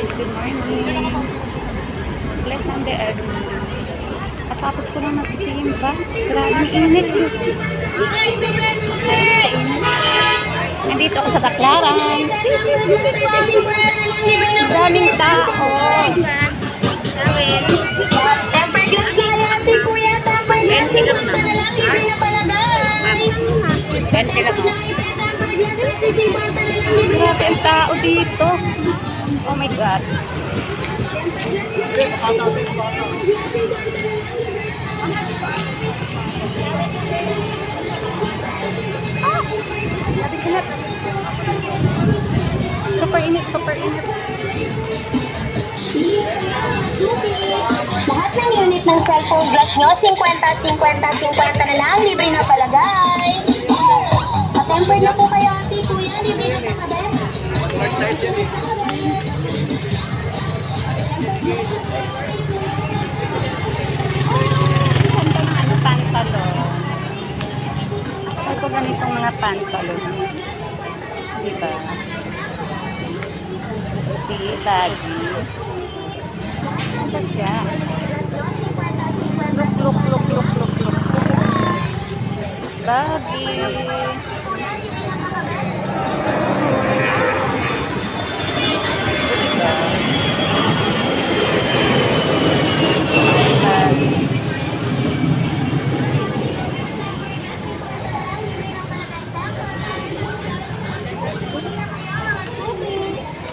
guys, good morning. Bless on the earth. Katapos ko lang nagsimba. Grabe init, Diyos. Nandito ako sa Baclaran. Daming tao. Bente lang na. Bente lang na. Grabe ang tao dito. Oh my God. Super init, super init. Lahat ng unit ng cellphone glass nyo, 50 na lang, libre na palagay. Patempered na po kayo, ate, kuya, libre na palagay. Ganda ng ano, pantalon. Ako ganitong mga pantalon. Diba? Baggy. Ano siya? Look. Baggy.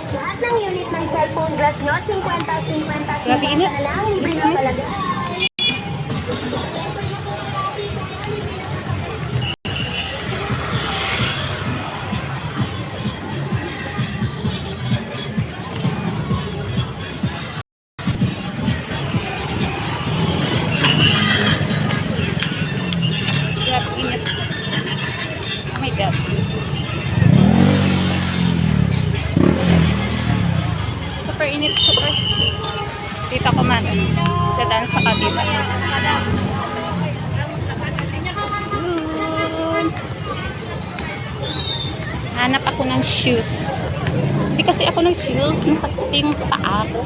Lahat ng unit ng cellphone glass nyo, 50 Grabe init. na lang, libre na palagay. Grabe init. Oh my God. Super init, super. Dito ko man. Dadaan sa kabila. Hanap ako ng shoes. Hindi kasi ako ng shoes. Nasakit yung paa ko.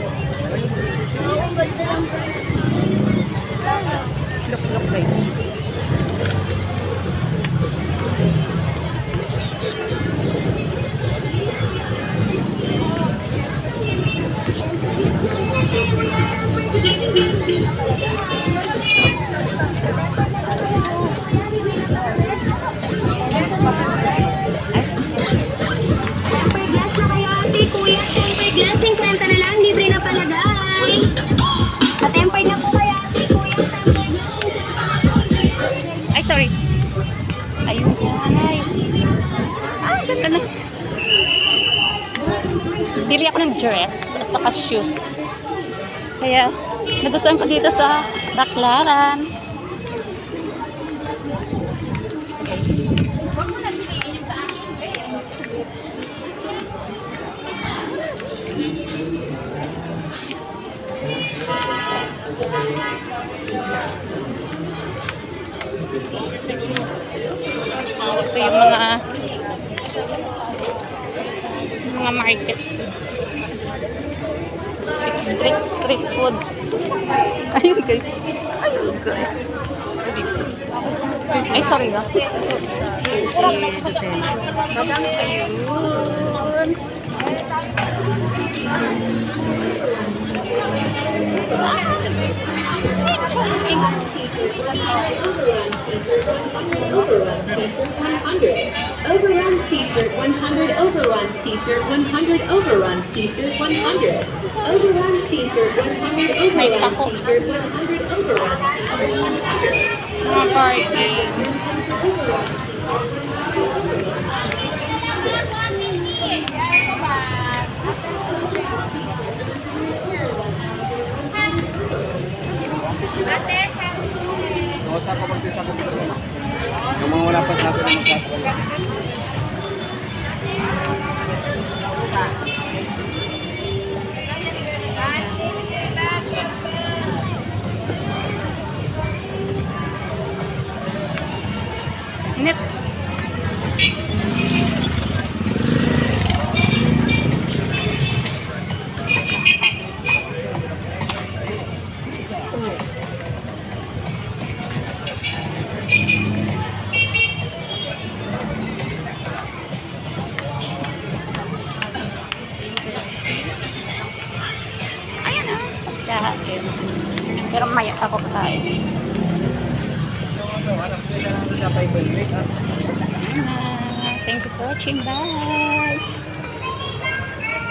Look guys. Tempered glass na kayo, ate, kuya, tempered glass, 50 na lang, libre na palagay. Patempered na po kayo, ate, kuya, tempered glass. Ay, sorry. Ayun, guys. Ah, ganda na. Bili ako ng dress at saka shoes. Kaya, nagustuhan ko dito sa Baclaran. Ito yung mga market. Street foods. Ayun guys. Ay, sorry ah. Ayun. Overruns t-shirt 100, overruns t-shirt 100, overruns t-shirt 100, overruns t-shirt 100, overruns t-shirt 100, overruns t-shirt 100, Mga party. Kausap ko mag-isa ko dito. Yung mga wala pa sabi na magkakaroon. Init. Pero maya ako tayo. Thank you for watching. Bye!